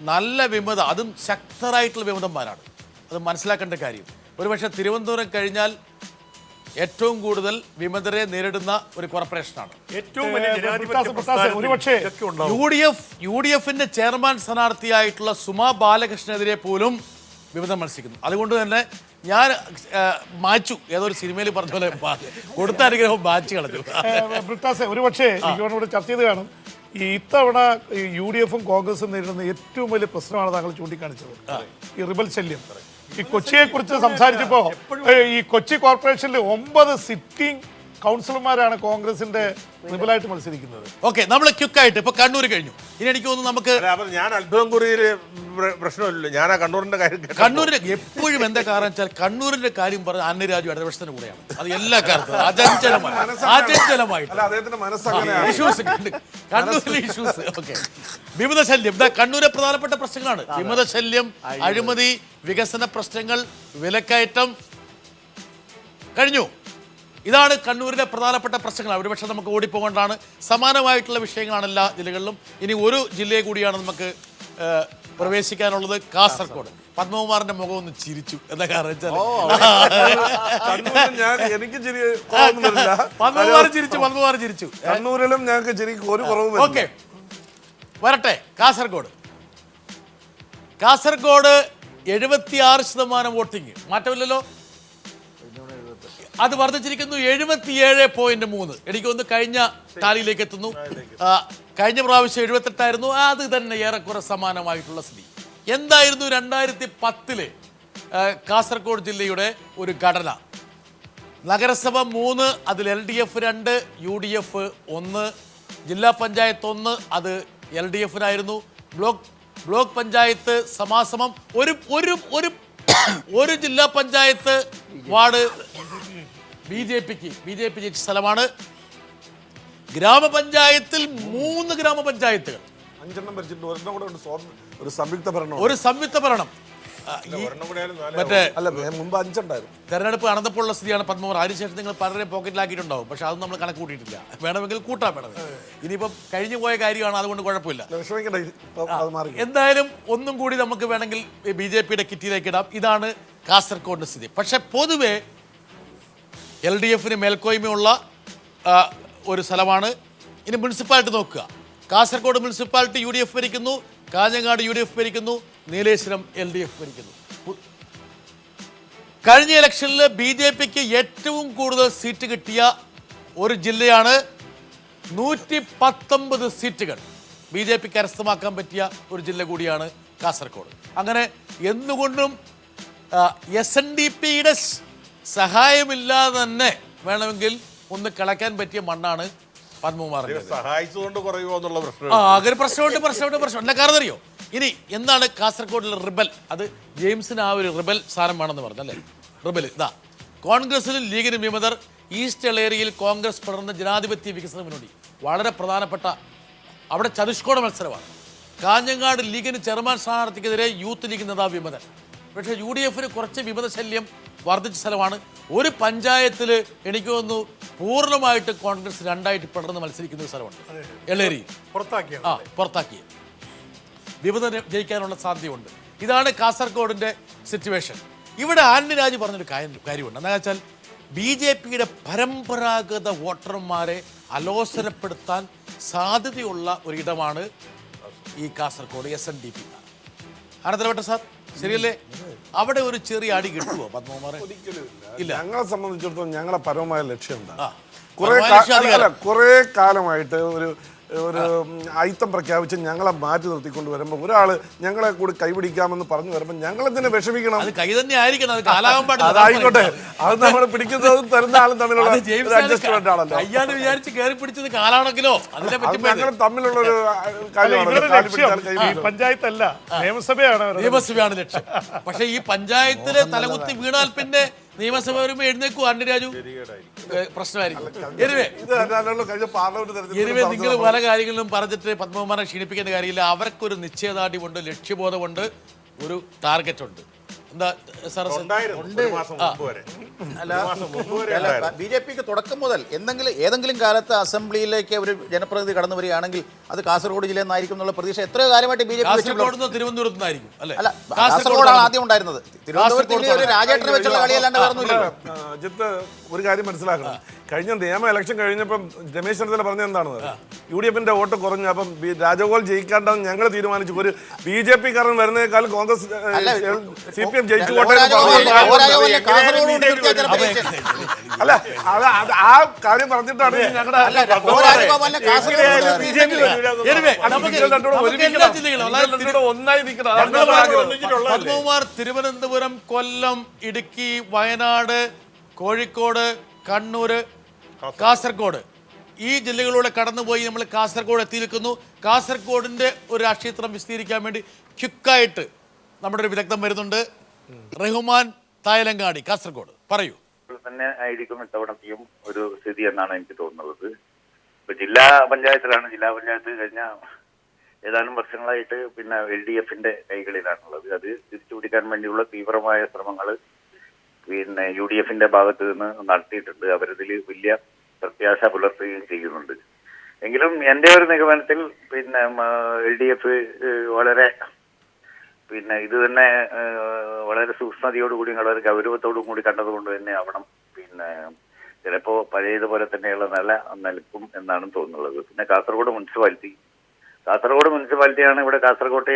നല്ല വിമത, അതും ശക്തരായിട്ടുള്ള വിമതന്മാരാണ്. അത് മനസ്സിലാക്കേണ്ട കാര്യം. ഒരുപക്ഷെ തിരുവനന്തപുരം കഴിഞ്ഞാൽ ഏറ്റവും കൂടുതൽ വിമതരെ നേരിടുന്ന ഒരു കോർപ്പറേഷനാണ്. UDF-ന്റെ ചെയർമാൻ സ്ഥാനാർത്ഥിയായിട്ടുള്ള സുമാ ബാലകൃഷ്ണനെതിരെ പോലും വിമതം മത്സരിക്കുന്നു. അതുകൊണ്ട് തന്നെ ഞാൻ മാച്ചു, ഏതൊരു സിനിമയിൽ പറഞ്ഞ പോലെ കൊടുത്ത അനുഗ്രഹം മാച്ചു കളഞ്ഞു. ഒരുപക്ഷെ ഇവിടെ ചർച്ച ചെയ്ത് കാണും. ഈ ഇത്തവണ UDF-ഉം കോൺഗ്രസും നേരിടുന്ന ഏറ്റവും വലിയ പ്രശ്നമാണ് താങ്കൾ ചൂണ്ടിക്കാണിച്ചത്, ഈ റിബൽ ശല്യം. ഈ കൊച്ചിയെ കുറിച്ച് സംസാരിച്ചപ്പോ ഈ കൊച്ചി കോർപ്പറേഷനിൽ 9 സിറ്റിംഗ് കൗൺസിലർമാരാണ് കോൺഗ്രസിന്റെ റിബലായിട്ട് മത്സരിക്കുന്നത്. ഓക്കെ, നമ്മൾ ക്വിക്കായിട്ട് ഇപ്പൊ കണ്ണൂർ കഴിഞ്ഞു. ഇനി എനിക്ക് തോന്നുന്നു നമുക്ക് ഞാൻ അത്ഭുതം കുറിയില് പ്രശ്നമില്ലല്ലോ. ഞാൻ ആ കണ്ണൂരിന്റെ കാര്യം കണ്ണൂരിന്റെ എപ്പോഴും എന്താ കാരണം വെച്ചാൽ കണ്ണൂരിന്റെ കാര്യം പറഞ്ഞ ആനന്ദ് രാജു ഇടതുപക്ഷത്തിന് കൂടെയാണ്. അത് എല്ലാ കാലത്തും അചഞ്ചലമായിട്ട് ഇഷ്യൂസ് കണ്ണൂരിലെ ഇഷ്യൂസ്. ഓക്കെ, വിമതശല്യം കണ്ണൂരെ പ്രധാനപ്പെട്ട പ്രശ്നങ്ങളാണ്. വിമതശല്യം, അഴിമതി, വികസന പ്രശ്നങ്ങൾ, വിലക്കയറ്റം കഴിഞ്ഞു. ഇതാണ് കണ്ണൂരിലെ പ്രധാനപ്പെട്ട പ്രശ്നങ്ങൾ. ഒരുപക്ഷെ നമുക്ക് ഓടിപ്പോകൊണ്ടാണ്. സമാനമായിട്ടുള്ള വിഷയങ്ങളാണ് എല്ലാ ജില്ലകളിലും. ഇനി ഒരു ജില്ലയെ കൂടിയാണ് നമുക്ക് പ്രവേശിക്കാനുള്ളത്, കാസർഗോഡ്. പത്മകുമാറിന്റെ മുഖം ഒന്ന് ചിരിച്ചു. എന്താ കാരണം വെച്ചാൽ എനിക്ക് ചിരി പത്മകുമാർ ചിരിച്ചു. കണ്ണൂരിലും ഞങ്ങൾക്ക് ചിരിക്ക് ഒരു കുറവും. ഓക്കെ, വരട്ടെ. കാസർഗോഡ് 76% വോട്ടിങ്, മാറ്റമില്ലല്ലോ. അത് വർദ്ധിച്ചിരിക്കുന്നു 77.3. എനിക്കൊന്ന് കഴിഞ്ഞ ടാലിയിലേക്ക് എത്തുന്നു. കഴിഞ്ഞ പ്രാവശ്യം 78 അത് തന്നെ ഏറെക്കുറെ സമാനമായിട്ടുള്ള സ്ഥിതി. എന്തായിരുന്നു 2010 കാസർഗോഡ് ജില്ലയുടെ ഒരു ഘടന? നഗരസഭ 3, അതിൽ LDF 2, UDF 1, ജില്ലാ പഞ്ചായത്ത് 1, അത് LDF-നായിരുന്നു. ബ്ലോക്ക് പഞ്ചായത്ത് സമാസമം ഒരു ജില്ലാ panchayat ward B J P ജയിച്ച സ്ഥലമാണ്. ഗ്രാമപഞ്ചായത്തിൽ 3 ഗ്രാമപഞ്ചായത്തുകൾ, 5 ഭരിച്ചിട്ട് ഒരെണ്ണം കൂടെ ഉണ്ട്, ഒരു സംയുക്ത ഭരണം. മറ്റേ അല്ല, മുമ്പ് 5 ഉണ്ടായിരുന്നു. തെരഞ്ഞെടുപ്പ് നടന്നപ്പോഴുള്ള സ്ഥിതിയാണ് പത്മകുമാർ. അതിനുശേഷം നിങ്ങൾ പലരെയും പോക്കറ്റിലാക്കിയിട്ടുണ്ടാവും. പക്ഷെ അത് നമ്മൾ കണക്ക് കൂട്ടിയിട്ടില്ല. വേണമെങ്കിൽ കൂട്ടാൻ ഇനിയിപ്പം കഴിഞ്ഞു പോയ കാര്യമാണ്, അതുകൊണ്ട് കുഴപ്പമില്ല. എന്തായാലും ഒന്നും കൂടി നമുക്ക് വേണമെങ്കിൽ BJP-യുടെ കിറ്റിയിലേക്ക് ഇടാം. ഇതാണ് കാസർഗോഡിന്റെ സ്ഥിതി. പക്ഷെ പൊതുവെ LDF-ന് മേൽക്കോയ്മയുള്ള ഒരു സ്ഥലമാണ്. ഇനി മുനിസിപ്പാലിറ്റി നോക്കുക. കാസർഗോഡ് മുനിസിപ്പാലിറ്റി UDF ഭരിക്കുന്നു, കാഞ്ഞങ്ങാട് UDF ഭരിക്കുന്നു, നീലേശ്വരം LDF ഭരിക്കുന്നു. കഴിഞ്ഞ ഇലക്ഷനിൽ BJP-ക്ക് ഏറ്റവും കൂടുതൽ സീറ്റ് കിട്ടിയ ഒരു ജില്ലയാണ്. 119 സീറ്റുകൾ BJP കരസ്ഥമാക്കാൻ പറ്റിയ ഒരു ജില്ല കൂടിയാണ് കാസർഗോഡ്. അങ്ങനെ എന്തുകൊണ്ടും SNDP-യുടെ സഹായമില്ലാതെ തന്നെ വേണമെങ്കിൽ ഒന്ന് കളയ്ക്കാൻ പറ്റിയ മണ്ണാണ് പത്മകുമാറിന്റെ. സഹായിച്ചുകൊണ്ട് കുറയുമോ എന്നുള്ള പ്രശ്നം. അങ്ങനെ പ്രശ്നം എന്താ കാരണം അറിയോ? ഇനി എന്താണ് കാസർഗോഡിലെ റിബൽ? അത് ജെയിംസിന് ആ ഒരു റിബൽ സാധനം വേണമെന്ന് പറഞ്ഞല്ലേ. റിബൽ ഇതാ, കോൺഗ്രസിലും ലീഗിനും വിമതർ. ഈസ്റ്റ് എളേരിയയിൽ കോൺഗ്രസ് പടർന്ന ജനാധിപത്യ വികസന മുന്നണി വളരെ പ്രധാനപ്പെട്ട, അവിടെ ചതുഷ്കോണ മത്സരമാണ്. കാഞ്ഞങ്ങാട് ലീഗിന് ചെയർമാൻ സ്ഥാനാർത്ഥിക്കെതിരെ യൂത്ത് ലീഗ് നേതാവ് വിമതൻ. പക്ഷേ UDF-ന് കുറച്ച് വിമത ശല്യം വർദ്ധിച്ച സ്ഥലമാണ്. ഒരു പഞ്ചായത്തിൽ എനിക്ക് തോന്നുന്നു പൂർണ്ണമായിട്ട് കോൺഗ്രസ് 2ആയിട്ട് പടർന്ന് മത്സരിക്കുന്ന ഒരു സ്ഥലമുണ്ട്, എളേരി. പുറത്താക്കിയ വിമത ജയിക്കാനുള്ള സാധ്യതയുണ്ട്. ഇതാണ് കാസർഗോഡിന്റെ സിറ്റുവേഷൻ. ഇവിടെ ആന്റണി രാജു പറഞ്ഞൊരു കാര്യമുണ്ട്. എന്താ വെച്ചാൽ BJP-യുടെ പരമ്പരാഗത വോട്ടർമാരെ അലോസരപ്പെടുത്താൻ സാധ്യതയുള്ള ഒരിടമാണ് ഈ കാസർഗോഡ് SNDP. ആനന്ദവട്ട സാർ ശരിയല്ലേ? അവിടെ ഒരു ചെറിയ അടി കിട്ടുമോ പത്മകുമാറെ? ഇല്ല. ഞങ്ങളെ സംബന്ധിച്ചിടത്തോളം ഞങ്ങളെ പരമമായ ലക്ഷ്യം എന്താ, കുറെ കാലമായിട്ട് ഒരു ഐത്തം പ്രഖ്യാപിച്ച് ഞങ്ങളെ മാറ്റി നിർത്തിക്കൊണ്ട് വരുമ്പോൾ ഒരാൾ ഞങ്ങളെ കൂടി കൈപിടിക്കാമെന്ന് പറഞ്ഞു വരുമ്പോൾ ഞങ്ങളെന്തിനെ വിഷമിക്കണം? അത് കൈ തന്നെ ആയിരിക്കണം, അത് കാലാകാൻ പാടില്ല. അതായിക്കോട്ടെ, അത് നമ്മൾ പിടിക്കുന്നതും തരുന്ന ആളും തമ്മിലുള്ള അഡ്ജസ്റ്റ്മെന്റ് ആണല്ലോ. കയ്യാന്ന് വിചാരിച്ച് കയറി പിടിച്ചത് കാലാണെങ്കിലോ അതിനെ പറ്റി ഞങ്ങൾ തമ്മിലുള്ള ഒരു കാര്യമാണ്. പഞ്ചായത്തല്ല, നിയമസഭയാണ് ലക്ഷ്യം. പക്ഷെ ഈ പഞ്ചായത്തിലെ തലകുത്തി വീണാൽ പിന്നെ നിയമസഭ വരുമ്പോ എഴുന്നേക്കും ആന്റണി രാജു, പ്രശ്നമായിരിക്കും. നിങ്ങൾ പല കാര്യങ്ങളിലും പറഞ്ഞിട്ട് പത്മകുമാരെ ക്ഷീണിപ്പിക്കേണ്ട കാര്യമില്ല. അവർക്കൊരു നിശ്ചയദാർഢ്യമുണ്ട്, ലക്ഷ്യബോധമുണ്ട്, ഒരു ടാർഗറ്റ് ഉണ്ട്. എന്താ സാർ? BJP-ക്ക് തുടക്കം മുതൽ ഏതെങ്കിലും കാലത്ത് അസംബ്ലിയിലേക്ക് ഒരു ജനപ്രതിനിധി കടന്നു വരികയാണെങ്കിൽ അത് കാസർഗോഡ് ജില്ലയിൽ നിന്നായിരിക്കും എന്നുള്ള പ്രതീക്ഷ എത്രയോ കാലമായിട്ട് BJP തിരുവനന്തപുരത്ത് നിന്നായിരിക്കും. അല്ല, കാസർഗോഡാണ് ആദ്യം ഉണ്ടായിരുന്നത്. തിരുവനന്തപുരത്ത് ഒരു രാജേട്ടനെ വെച്ചുള്ള കളിയല്ലാണ്ട് വേറൊന്നുമില്ലല്ലോ. ജിത്ത്, ഒരു കാര്യം മനസ്സിലാക്കണം. കഴിഞ്ഞ നിയമ ഇലക്ഷൻ കഴിഞ്ഞപ്പം രമേശ് ചെന്നിത്തല പറഞ്ഞ എന്താണെന്ന്, UDF-ന്റെ വോട്ട് കുറഞ്ഞു, അപ്പം രാജഗോപാൽ ജയിക്കാണ്ടെന്ന് ഞങ്ങൾ തീരുമാനിച്ചു. ഒരു BJP-കാരൻ വരുന്നേക്കാളും കോൺഗ്രസ് CPM ജയിച്ചു പോട്ടെ. അല്ല, ആ കാര്യം പറഞ്ഞിട്ടാണ് ഞങ്ങളുടെ ഒന്നായി നിൽക്കണം. പത്മകുമാർ തിരുവനന്തപുരം, കൊല്ലം, ഇടുക്കി, വയനാട്, കോഴിക്കോട്, കണ്ണൂര്, കാസർഗോഡ്, ഈ ജില്ലകളിലൂടെ കടന്നുപോയി നമ്മൾ കാസർഗോഡ് എത്തി നിൽക്കുന്നു. കാസർഗോഡിന്റെ ഒരു രാഷ്ട്രീയത്രം വിശദീകരിക്കാൻ വേണ്ടി ക്വിക്കായിട്ട് നമ്മുടെ ഒരു വിദഗ്ധം വരുന്നുണ്ട്. റഹ്മാൻ തായലങ്ങാടി, കാസർഗോഡ്, പറയൂ. തന്നെ ആയിരിക്കും ഇത്തവണത്തെയും ഒരു സ്ഥിതി എന്നാണ് എനിക്ക് തോന്നുന്നത്. ഇപ്പൊ ജില്ലാ പഞ്ചായത്തിലാണ്. ജില്ലാ പഞ്ചായത്ത് കഴിഞ്ഞ ഏതാനും വർഷങ്ങളായിട്ട് പിന്നെ LDF-ന്റെ കൈകളിലാണുള്ളത്. അത് തിരിച്ചുപിടിക്കാൻ വേണ്ടിയുള്ള തീവ്രമായ ശ്രമങ്ങൾ പിന്നെ UDF-ന്റെ ഭാഗത്ത് നിന്ന് നടത്തിയിട്ടുണ്ട്. അവരതിൽ വലിയ പ്രത്യാശ പുലർത്തുകയും ചെയ്യുന്നുണ്ട്. എങ്കിലും എൻ്റെ ഒരു നിഗമനത്തിൽ പിന്നെ LDF വളരെ പിന്നെ ഇത് തന്നെ വളരെ സൂക്ഷ്മതയോടുകൂടി വളരെ ഗൗരവത്തോടും കൂടി കണ്ടതുകൊണ്ട് തന്നെ ആവണം പിന്നെ ചിലപ്പോ പഴയതുപോലെ തന്നെയുള്ള നിലക്കും എന്നാണ് തോന്നുന്നത്. പിന്നെ കാസർഗോഡ് മുനിസിപ്പാലിറ്റിയാണ് ഇവിടെ കാസർഗോട്ടെ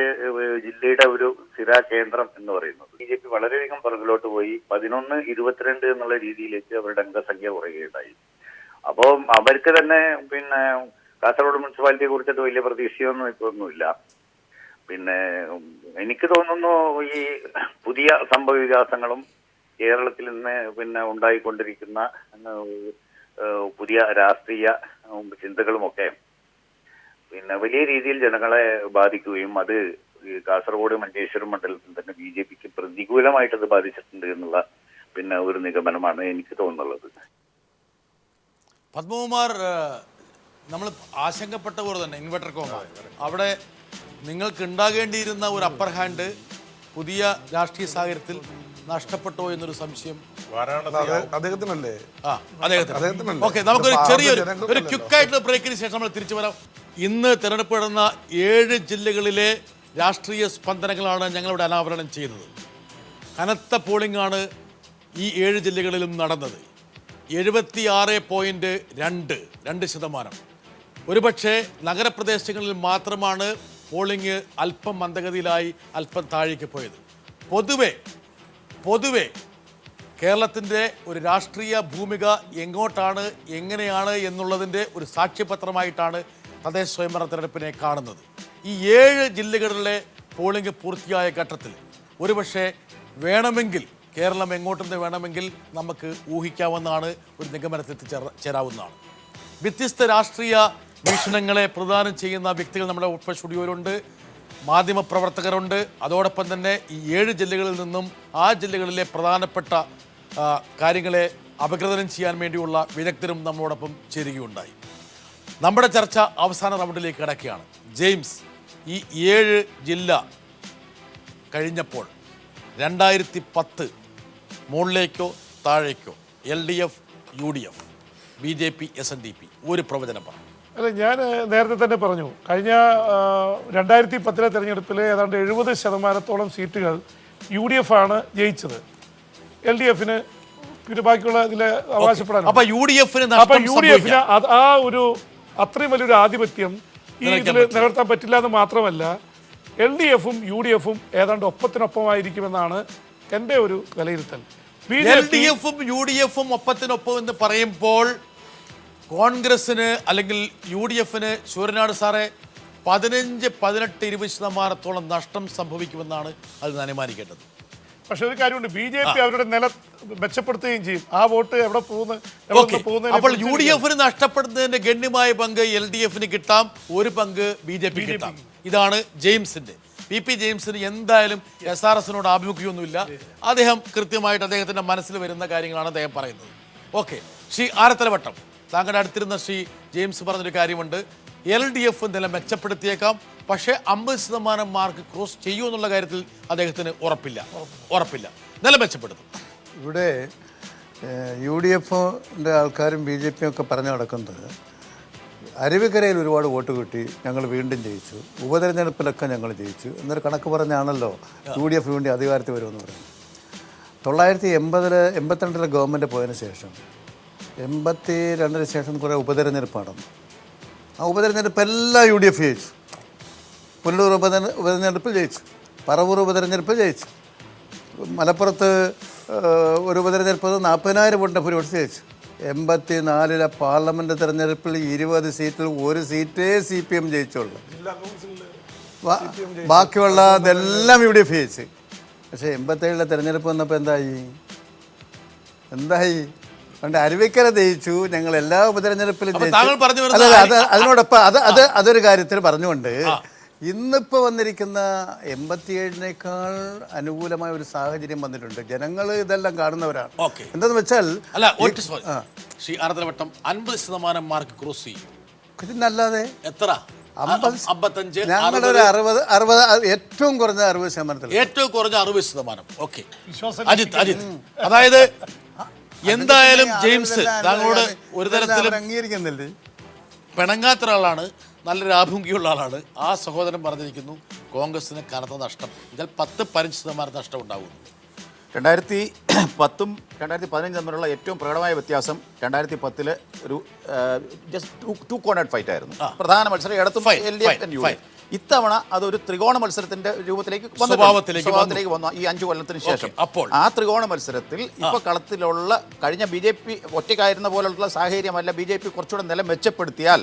ജില്ലയുടെ ഒരു സ്ഥിര കേന്ദ്രം എന്ന് പറയുന്നത്. BJP വളരെയധികം പുറകിലോട്ട് പോയി 11-22 എന്നുള്ള രീതിയിലേക്ക് അവരുടെ അംഗസംഖ്യ കുറയുകയുണ്ടായി. അപ്പോൾ അവർക്ക് തന്നെ പിന്നെ കാസർഗോഡ് മുനിസിപ്പാലിറ്റിയെ കുറിച്ചിട്ട് വലിയ പ്രതീക്ഷയൊന്നും ഇപ്പൊന്നുമില്ല. പിന്നെ എനിക്ക് തോന്നുന്നു ഈ പുതിയ സംഭവ വികാസങ്ങളും കേരളത്തിൽ നിന്ന് പിന്നെ ഉണ്ടായിക്കൊണ്ടിരിക്കുന്ന പുതിയ രാഷ്ട്രീയ ചിന്തകളുമൊക്കെ പിന്നെ വലിയ രീതിയിൽ ജനങ്ങളെ ബാധിക്കുകയും അത് ഈ കാസർഗോഡ് മഞ്ചേശ്വരം മണ്ഡലത്തിൽ തന്നെ BJPക്ക് പ്രതികൂലമായിട്ട് അത് ബാധിച്ചിട്ടുണ്ട് എന്നുള്ള പിന്നെ ഒരു നിഗമനമാണ് എനിക്ക് തോന്നുന്നുള്ളത്. പത്മകുമാർ, നമ്മൾ ആശങ്കപ്പെട്ട പോലെ തന്നെ ഇൻവെർട്ടർ കോമ അവിടെ നിങ്ങൾക്ക് ഉണ്ടാകേണ്ടിയിരുന്ന ഒരു അപ്പർ ഹാൻഡ് പുതിയ രാഷ്ട്രീയ സാഹചര്യത്തിൽ നഷ്ടപ്പെട്ടോ എന്നൊരു സംശയം അദ്ദേഹത്തിനല്ലേ? അദ്ദേഹത്തിന്. ഓക്കെ, നമുക്കൊരു ചെറിയൊരു ക്വിക്കായിട്ടുള്ള ബ്രേക്കിന് ശേഷം നമ്മൾ തിരിച്ചു വരാം. ഇന്ന് തിരഞ്ഞെടുപ്പ് നടന്ന 7 ജില്ലകളിലെ രാഷ്ട്രീയ സ്പന്ദനങ്ങളാണ് ഞങ്ങളിവിടെ അനാവരണം ചെയ്തത്. കനത്ത പോളിംഗ് ആണ് ഈ 7 ജില്ലകളിലും നടന്നത്. 76.2%. ഒരുപക്ഷെ നഗരപ്രദേശങ്ങളിൽ മാത്രമാണ് പോളിംഗ് അല്പം മന്ദഗതിയിലായി അല്പം താഴേക്ക് പോയത്. പൊതുവെ കേരളത്തിൻ്റെ ഒരു രാഷ്ട്രീയ ഭൂമിക എങ്ങോട്ടാണ് എങ്ങനെയാണ് എന്നുള്ളതിൻ്റെ ഒരു സാക്ഷ്യപത്രമായിട്ടാണ് തദ്ദേശ സ്വയംഭരണ തെരഞ്ഞെടുപ്പിനെ കാണുന്നത്. ഈ 7 ജില്ലകളിലെ പോളിംഗ് പൂർത്തിയായ ഘട്ടത്തിൽ ഒരുപക്ഷെ വേണമെങ്കിൽ കേരളം എങ്ങോട്ടെന്ന് വേണമെങ്കിൽ നമുക്ക് ഊഹിക്കാവുന്നതാണ്, ഒരു നിഗമനത്തിൽ എത്തിച്ചേരാവുന്നതാണ്. വ്യത്യസ്ത രാഷ്ട്രീയ വീക്ഷണങ്ങളെ പ്രദാനം ചെയ്യുന്ന വ്യക്തികൾ നമ്മുടെ ഒപ്പം സ്റ്റുഡിയോയിലുണ്ട്, മാധ്യമപ്രവർത്തകരുണ്ട്. അതോടൊപ്പം തന്നെ ഈ 7 ജില്ലകളിൽ നിന്നും ആ ജില്ലകളിലെ പ്രധാനപ്പെട്ട കാര്യങ്ങളെ അപഗ്രഥനം ചെയ്യാൻ വേണ്ടിയുള്ള വിദഗ്ധരും നമ്മളോടൊപ്പം ചേരുകയുണ്ടായി. നമ്മുടെ ചർച്ച അവസാന റൗണ്ടിലേക്ക് കിടക്കുകയാണ്. ജെയിംസ്, ഈ 7 ജില്ല കഴിഞ്ഞപ്പോൾ 2010 മുകളിലേക്കോ താഴേക്കോ LDF, UDF, BJP, SNDP ഒരു പ്രവചനം പറഞ്ഞു. അല്ല, ഞാൻ നേരത്തെ തന്നെ പറഞ്ഞു, കഴിഞ്ഞ 2010 തെരഞ്ഞെടുപ്പിൽ ഏതാണ്ട് 70% സീറ്റുകൾ UDF ആണ് ജയിച്ചത്. LDF-ന് പിന്നെ ബാക്കിയുള്ള ഇതിൽ അവകാശപ്പെടാൻ അപ്പൊ UDF-ന് ആ ഒരു അത്രയും വലിയൊരു ആധിപത്യം ഈ ഇതിൽ നിലനിർത്താൻ പറ്റില്ല എന്ന് മാത്രമല്ല LDF-ഉം UDF-ഉം ഏതാണ്ട് ഒപ്പത്തിനൊപ്പമായിരിക്കുമെന്നാണ് എൻ്റെ ഒരു വിലയിരുത്തൽ. LDF-ഉം UDF-ഉം ഒപ്പത്തിനൊപ്പം എന്ന് പറയുമ്പോൾ കോൺഗ്രസിന് അല്ലെങ്കിൽ UDF-ന് ശൂരനാട് സാറെ 15-18-20% നഷ്ടം സംഭവിക്കുമെന്നാണ് അത് അനുമാനിക്കേണ്ടത്. പക്ഷെ ഒരു കാര്യമുണ്ട്, BJP അവരുടെ നില മെച്ചപ്പെടുത്തുകയും ചെയ്യും. ആ വോട്ട് എവിടെ പോകുന്നു? അപ്പോൾ UDF-ന് നഷ്ടപ്പെടുന്നതിന്റെ ഗണ്യമായ പങ്ക് LDF-ന് കിട്ടാം, ഒരു പങ്ക് BJP കിട്ടാം. ഇതാണ് ജെയിംസിന്റെ. PP ജെയിംസിന് എന്തായാലും SRS-നോട് ആഭിമുഖ്യമൊന്നുമില്ല. അദ്ദേഹം കൃത്യമായിട്ട് അദ്ദേഹത്തിന്റെ മനസ്സിൽ വരുന്ന കാര്യങ്ങളാണ് അദ്ദേഹം പറയുന്നത്. ഓക്കെ, ശ്രീ ആരത്തലവട്ടം, താങ്കളുടെ അടുത്തിരുന്ന ശ്രീ ജെയിംസ് പറഞ്ഞൊരു കാര്യമുണ്ട്, LDF നില മെച്ചപ്പെടുത്തിയേക്കാം, പക്ഷേ 50% മാർക്ക് ക്രോസ് ചെയ്യൂ എന്നുള്ള കാര്യത്തിൽ അദ്ദേഹത്തിന് ഉറപ്പില്ല. നില മെച്ചപ്പെടുത്തും. ഇവിടെ UDF-ന്റെ ആൾക്കാരും BJP-യും ഒക്കെ പറഞ്ഞു നടക്കുന്നത് അരുവിക്കരയിൽ ഒരുപാട് വോട്ട് കിട്ടി, ഞങ്ങൾ വീണ്ടും ജയിച്ചു, ഉപതെരഞ്ഞെടുപ്പിലൊക്കെ ഞങ്ങൾ ജയിച്ചു എന്നൊരു കണക്ക് പറഞ്ഞാണല്ലോ UDF വേണ്ടി അധികാരത്തിൽ വരുമെന്ന് പറയുന്നത്. 1982 ഗവൺമെൻറ് പോയതിന് ശേഷം 82 ശേഷം കുറേ ഉപതെരഞ്ഞെടുപ്പ് നടന്നു. ആ ഉപതെരഞ്ഞെടുപ്പ് എല്ലാം UDF ജയിച്ചു. പുനലൂർ ഉപതെരഞ്ഞെടുപ്പിൽ ജയിച്ചു, പറവൂർ ഉപതെരഞ്ഞെടുപ്പ് ജയിച്ചു, മലപ്പുറത്ത് ഒരു ഉപതെരഞ്ഞെടുപ്പ് 40,000 വോട്ടിൻ്റെ ഭൂരിപക്ഷം ജയിച്ചു. 84 പാർലമെൻറ്റ് തെരഞ്ഞെടുപ്പിൽ 20 സീറ്റിൽ 1 സീറ്റേ CPM ജയിച്ചുള്ളൂ. ബാക്കിയുള്ള ഇതെല്ലാം UDF ജയിച്ചു. പക്ഷേ 87 തെരഞ്ഞെടുപ്പ് വന്നപ്പോൾ എന്തായി? പണ്ട് അരുവിക്കര ജയിച്ചു, ഞങ്ങൾ എല്ലാ ഉപതെരഞ്ഞെടുപ്പിലും ജയിച്ചു. അതിനോടൊപ്പം അതൊരു കാര്യത്തിൽ പറഞ്ഞുകൊണ്ട് ഇന്നിപ്പോൾ വന്നിരിക്കുന്ന 87-നേക്കാൾ അനുകൂലമായ ഒരു സാഹചര്യം വന്നിട്ടുണ്ട്. ജനങ്ങൾ ഇതെല്ലാം കാണുന്നവരാണ്. എന്താന്ന് വെച്ചാൽ ശ്രീ ആരത്തലവട്ടം 50% മാർക്ക് ക്രോസ് ചെയ്യും. ഇതിനല്ലാതെ എത്ര 55, ഞങ്ങളുടെ ഒരു 60 ഏറ്റവും കുറഞ്ഞ 60%. ഏറ്റവും കുറഞ്ഞ 60%. ഓക്കെ, അജിത്ത് അതായത് എന്തായാലും ജെയിംസ് താങ്കളോട് ഒരു തരത്തിലും അംഗീകരിക്കുന്നില്ലേ? പിണങ്ങാത്ത ഒരാളാണ്, നല്ലൊരു ആഭിമുഖ്യമുള്ള ആളാണ്. ആ സഹോദരൻ പറഞ്ഞിരിക്കുന്നു കോൺഗ്രസിന് കനത്ത നഷ്ടം, ഇതിൽ 10-15% നഷ്ടം ഉണ്ടാകുന്നു. 2010-ഉം 2015 തമ്മിലുള്ള ഏറ്റവും പ്രകടമായ വ്യത്യാസം 2010 ഒരു ജസ്റ്റ് ടു കോർണേഡ് ഫൈറ്റ് ആയിരുന്നു. പ്രധാന മത്സരം ഇടത്തും LDF. ഇത്തവണ അതൊരു ത്രികോണ മത്സരത്തിന്റെ രൂപത്തിലേക്ക് സ്വഭാവത്തിലേക്ക് വന്നു ഈ 5 കൊല്ലത്തിന് ശേഷം. അപ്പോൾ ആ ത്രികോണ മത്സരത്തിൽ ഇപ്പൊ കളത്തിലുള്ള കഴിഞ്ഞ BJP ഒറ്റയ്ക്കായിരുന്ന പോലുള്ള സാഹചര്യമല്ല. BJP കുറച്ചുകൂടെ നില മെച്ചപ്പെടുത്തിയാൽ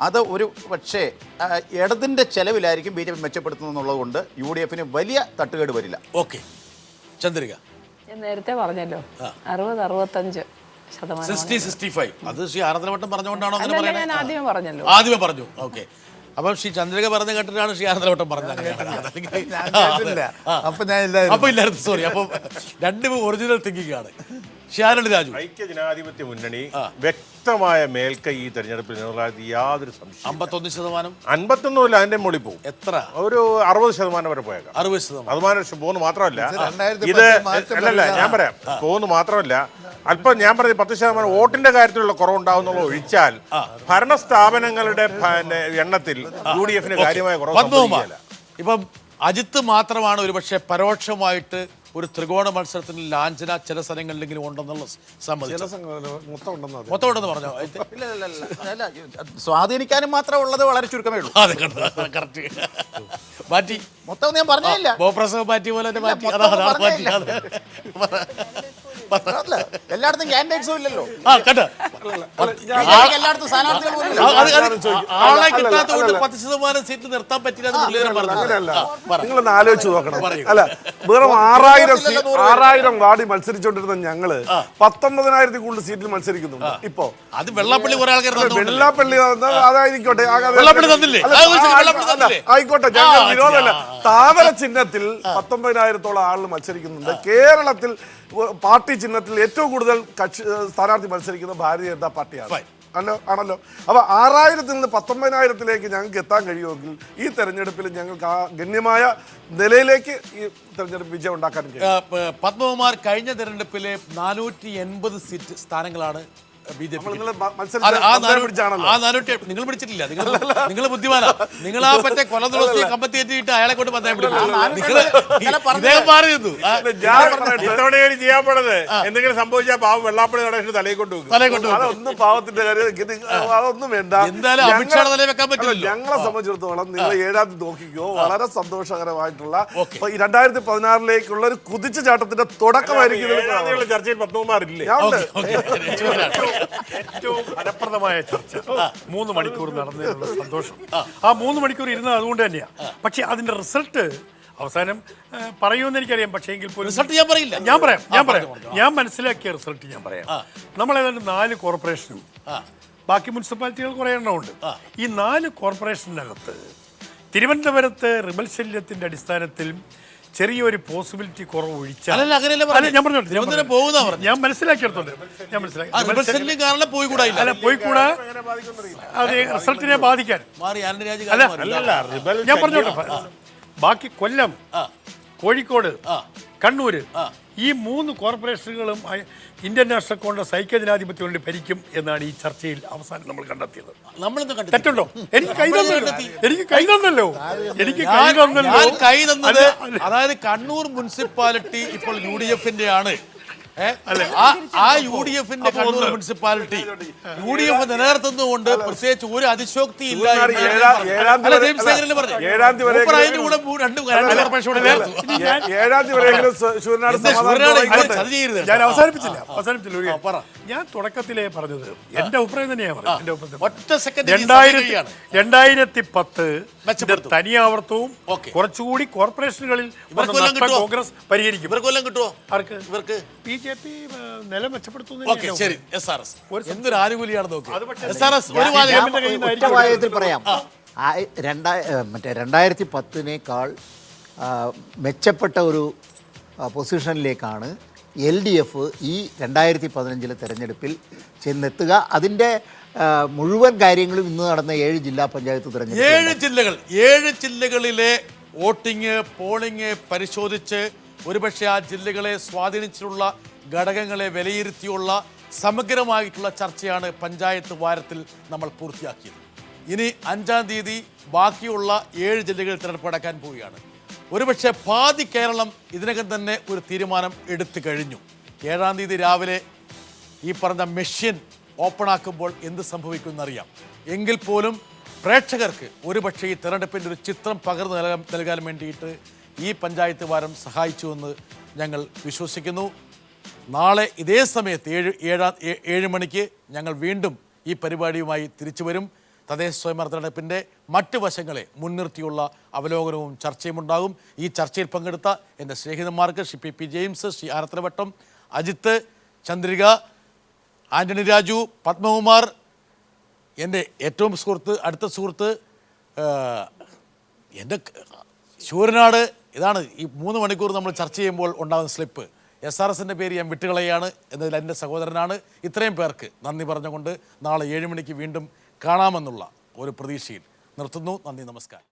അത് ഒരു പക്ഷേ ഇടതിന്റെ ചെലവിലായിരിക്കും BJP മെച്ചപ്പെടുത്തുന്നത് കൊണ്ട് UDF-ന് വലിയ തട്ടുകേട് വരില്ല. ഓക്കെ, ചന്ദ്രിക. ഞാൻ നേരത്തെ പറഞ്ഞല്ലോ 60-65%. 60-65. അത് ശ്രീ ആനന്ദവട്ടം പറഞ്ഞുകൊണ്ടാണോ അങ്ങനെ ഞാൻ പറയുന്നത്? ആദ്യമേ പറഞ്ഞല്ലോ. ആദ്യമേ പറഞ്ഞു. ഓക്കെ, അപ്പം ശ്രീ ചന്ദ്രിക പറഞ്ഞ കേട്ടിട്ടാണ് ശ്രീ ആനന്ദവട്ടം പറഞ്ഞത്. അപ്പൊ ഇല്ലായിരുന്നു, സോറി. അപ്പം രണ്ടും ഒറിജിനൽ തിങ്കിങ് ആണ്. ശ്യാരളി രാജു. ഐക്യജനാധിപത്യ മുന്നണി വ്യക്തമായ മേൽക്കൈ ഈ തെരഞ്ഞെടുപ്പിൽ യാതൊരു സംശയം. 51%. 51 അതിന്റെ മുകളിൽ പോകും. എത്ര? ഒരു 60% വരെ പോയേക്കാം. 60% പോകുന്നു മാത്രമല്ല, ഇത് അല്ലല്ല ഞാൻ പറയാം, പോകുന്നു മാത്രമല്ല അല്പം ഞാൻ പറഞ്ഞ 10% വോട്ടിന്റെ കാര്യത്തിലുള്ള കുറവുണ്ടാവുന്നുള്ള ഒഴിച്ചാൽ ഭരണസ്ഥാപനങ്ങളുടെ എണ്ണത്തിൽ UDF-ന് കാര്യമായ കുറവ് സംഭവിക്കില്ല. ഇപ്പം അജിത്ത് മാത്രമാണ് ഒരുപക്ഷെ പരോക്ഷമായിട്ട് ഒരു ത്രികോണ മത്സരത്തിന് ലാഞ്ചന ചില സ്ഥലങ്ങളിലെങ്കിലും ഉണ്ടെന്നുള്ള മൊത്തം ഉണ്ടെന്ന് പറഞ്ഞോ? സ്വാധീനിക്കാനും മാത്രം ഉള്ളത് വളരെ ചുരുക്കമേ ഉള്ളൂ. അതെ, കറക്റ്റ്. മാറ്റി മൊത്തം ഞാൻ പറഞ്ഞില്ല. ബോപ്രസവം മാറ്റി പോലെ മാറ്റി. എല്ലായിടത്തും കാൻഡിഡേറ്റ്സും ഇല്ലല്ലോ. എല്ലായിടത്തും ആളെ കിട്ടാത്തതുകൊണ്ട് 10% സീറ്റ് നിർത്താൻ പറ്റില്ല. നിങ്ങളൊന്ന് ആലോചിച്ച് നോക്കണം. അല്ല, വെറും 6000 വാർഡിൽ മത്സരിച്ചുകൊണ്ടിരുന്ന ഞങ്ങള് 19,000 കൂടുതൽ സീറ്റിൽ മത്സരിക്കുന്നുണ്ട്. ഇപ്പോ അത് വെള്ളാപ്പള്ളി കുറെ ആൾക്കാർ വെള്ളാപ്പള്ളി അതായിരിക്കോട്ടെ, ആയിക്കോട്ടെ, ഞങ്ങൾ വിരോധമല്ല. താമര ചിഹ്നത്തിൽ 19,000-ഓളം ആളുകൾ മത്സരിക്കുന്നുണ്ട്. കേരളത്തിൽ പാർട്ടി ചിഹ്നത്തിൽ ഏറ്റവും കൂടുതൽ സ്ഥാനാർത്ഥി മത്സരിക്കുന്ന ഭാരതീയ ജനതാ പാർട്ടിയാണ്. ആണല്ലോ. അപ്പൊ 6000-ൽ നിന്ന് 19,000-ലേക്ക് ഞങ്ങൾക്ക് എത്താൻ കഴിയുമെങ്കിൽ ഈ തെരഞ്ഞെടുപ്പിൽ ഞങ്ങൾക്ക് ആ ഗണ്യമായ നിലയിലേക്ക് ഈ തെരഞ്ഞെടുപ്പ് വിജയം ഉണ്ടാക്കാൻ കഴിയും. പത്മകുമാർ, കഴിഞ്ഞ തെരഞ്ഞെടുപ്പിലെ 480 സീറ്റ് സ്ഥാനങ്ങളാണ് BJP. നിങ്ങൾ പിടിച്ചിട്ടില്ല. നിങ്ങൾ ബുദ്ധിമാനാ. നിങ്ങൾ ആ പറ്റേ കൊലതുളസി കമ്പത്തിയേറ്റിട്ട് അയാളെ കൊണ്ട് ചെയ്യാൻ പോണത് എന്തെങ്കിലും സംഭവിച്ചാൽ പാവം വെള്ളാപ്പള്ളി നടേശന് തലയിൽ കൊണ്ടുപോകും. അതൊന്നും പാവത്തിന്റെ കാര്യം, അതൊന്നും വേണ്ട. എന്തായാലും അമിത്ഷാടെ തലയിൽ വെക്കാൻ പറ്റില്ല. ഞങ്ങളെ സംബന്ധിച്ചിടത്തോളം നിങ്ങൾ 7-ാം തീയതി നോക്കിക്കോ. വളരെ സന്തോഷകരമായിട്ടുള്ള 2016-ലേക്കുള്ള ഒരു കുതിച്ചുചാട്ടത്തിന്റെ തുടക്കമായിരിക്കും. ചർച്ചയിൽ പത്മകുമാറില്ലേ? ഏറ്റവും ഫലപ്രദമായ ചർച്ച 3 മണിക്കൂർ നടന്നതിനുള്ള സന്തോഷം. ആ 3 മണിക്കൂർ ഇരുന്നത് അതുകൊണ്ട് തന്നെയാണ്. പക്ഷെ അതിന്റെ റിസൾട്ട് അവസാനം പറയുമെന്ന് എനിക്കറിയാം. പക്ഷേ എങ്കിൽ പോലും റിസൾട്ട് ഞാൻ പറയില്ല. ഞാൻ മനസ്സിലാക്കിയ റിസൾട്ട് ഞാൻ പറയാം. നമ്മളേതാണ്ട് 4 കോർപ്പറേഷനും ബാക്കി മുനിസിപ്പാലിറ്റികൾ കുറേ എണ്ണമുണ്ട്. ഈ 4 കോർപ്പറേഷനകത്ത് തിരുവനന്തപുരത്ത് റിബൽ ശല്യത്തിന്റെ അടിസ്ഥാനത്തിൽ ചെറിയൊരു പോസിബിലിറ്റി കുറവ് ഒഴിച്ചാൽ ഞാൻ മനസ്സിലാക്കിയെടുത്തോണ്ട് പോയിക്കൂടാ അത് റിസൾട്ടിനെ ബാധിക്കാൻ. ഞാൻ പറഞ്ഞോട്ടെ, ബാക്കി കൊല്ലം, കോഴിക്കോട്, കണ്ണൂര് ഈ 3 കോർപ്പറേഷനുകളും ഇന്ത്യൻ നാഷണൽ കോൺഗ്രസ് ഐക്യജനാധിപത്യം കൊണ്ട് ഭരിക്കും എന്നാണ് ഈ ചർച്ചയിൽ അവസാനം നമ്മൾ കണ്ടെത്തിയത്. തെറ്റുണ്ടോ? എനിക്ക് കൈ തന്നല്ലോ. അതായത് കണ്ണൂർ മുനിസിപ്പാലിറ്റി ഇപ്പോൾ UDF-ന്റെ ആണ്. ആ UDF-ന്റെ കണ്ണൂർ മുനിസിപ്പാലിറ്റി UDF നിലനിർത്തുന്നതുകൊണ്ട് പ്രത്യേകിച്ച് ഒരു അതിശോക്തി ഇല്ല. 7-ാം ഞാൻ അവസാനിപ്പിച്ചില്ല. ഞാൻ തുടക്കത്തിലേ പറഞ്ഞത് എന്റെ അഭിപ്രായം തന്നെയാണ്. 2010 തനിയാവർത്തവും കുറച്ചുകൂടി കോർപ്പറേഷനുകളിൽ കോൺഗ്രസ് പരിഹരിക്കും. ഇവർക്ക് BJP നില മെച്ചപ്പെടുത്തുന്നു. എന്തൊരു ആനുകൂല്യമാണ് നോക്കുക. പറയാം, 2010-നേക്കാൾ മെച്ചപ്പെട്ട ഒരു പൊസിഷനിലേക്കാണ് LDF ഈ 2015 തെരഞ്ഞെടുപ്പിൽ ചെന്നെത്തുക. അതിൻ്റെ മുഴുവൻ കാര്യങ്ങളും ഇന്ന് നടന്ന 7 ജില്ലാ പഞ്ചായത്ത് തിരഞ്ഞെടുപ്പ് 7 ജില്ലകളിലെ വോട്ടിംഗ് പോളിംഗ് പരിശോധിച്ച് ഒരുപക്ഷെ ആ ജില്ലകളെ സ്വാധീനിച്ചിട്ടുള്ള ഘടകങ്ങളെ വിലയിരുത്തിയുള്ള സമഗ്രമായിട്ടുള്ള ചർച്ചയാണ് പഞ്ചായത്ത് വാരത്തിൽ നമ്മൾ പൂർത്തിയാക്കിയത്. ഇനി 5-ാം തീയതി ബാക്കിയുള്ള 7 ജില്ലകളിൽ തിരഞ്ഞെടുപ്പ് നടക്കാൻ പോവുകയാണ്. ഒരുപക്ഷെ പാതി കേരളം ഇതിനകം തന്നെ ഒരു തീരുമാനം എടുത്തു കഴിഞ്ഞു. 7-ാം തീയതി രാവിലെ ഈ പറഞ്ഞ മെഷീൻ ഓപ്പൺ ആക്കുമ്പോൾ എന്ത് സംഭവിക്കുമെന്നറിയാം. എങ്കിൽ പോലും പ്രേക്ഷകർക്ക് ഒരുപക്ഷെ ഈ തെരഞ്ഞെടുപ്പിൻ്റെ ഒരു ചിത്രം പകർന്നു നൽകാൻ വേണ്ടിയിട്ട് ഈ പഞ്ചായത്ത് വാരം സഹായിച്ചുവെന്ന് ഞങ്ങൾ വിശ്വസിക്കുന്നു. നാളെ ഇതേ സമയത്ത് 7 മണിക്ക് ഞങ്ങൾ വീണ്ടും ഈ പരിപാടിയുമായി തിരിച്ചു വരും. തദ്ദേശ സ്വയംഭരണ തെരഞ്ഞെടുപ്പിൻ്റെ മറ്റ് വശങ്ങളെ മുൻനിർത്തിയുള്ള അവലോകനവും ചർച്ചയും ഉണ്ടാകും. ഈ ചർച്ചയിൽ പങ്കെടുത്ത എൻ്റെ സ്നേഹിതന്മാർക്ക് ശ്രീ പി ജെയിംസ്, ശ്രീ ആരത്തലവട്ടം, അജിത്ത്, ചന്ദ്രിക, ആൻ്റണി രാജു, പത്മകുമാർ, എൻ്റെ ഏറ്റവും അടുത്ത സുഹൃത്ത് എൻ്റെ ശൂരനാട്. ഇതാണ് ഈ 3 മണിക്കൂർ നമ്മൾ ചർച്ച ചെയ്യുമ്പോൾ ഉണ്ടാകുന്ന സ്ലിപ്പ്. SRSൻ്റെ പേര് ഞാൻ വിട്ടുകളയാണ് എന്നതിൽ എൻ്റെ സഹോദരനാണ്. ഇത്രയും പേർക്ക് നന്ദി പറഞ്ഞുകൊണ്ട് നാളെ 7 മണിക്ക് വീണ്ടും കാണാമെന്നുള്ള ഒരു പ്രതീക്ഷയിൽ നിർത്തുന്നു. നന്ദി, നമസ്കാരം.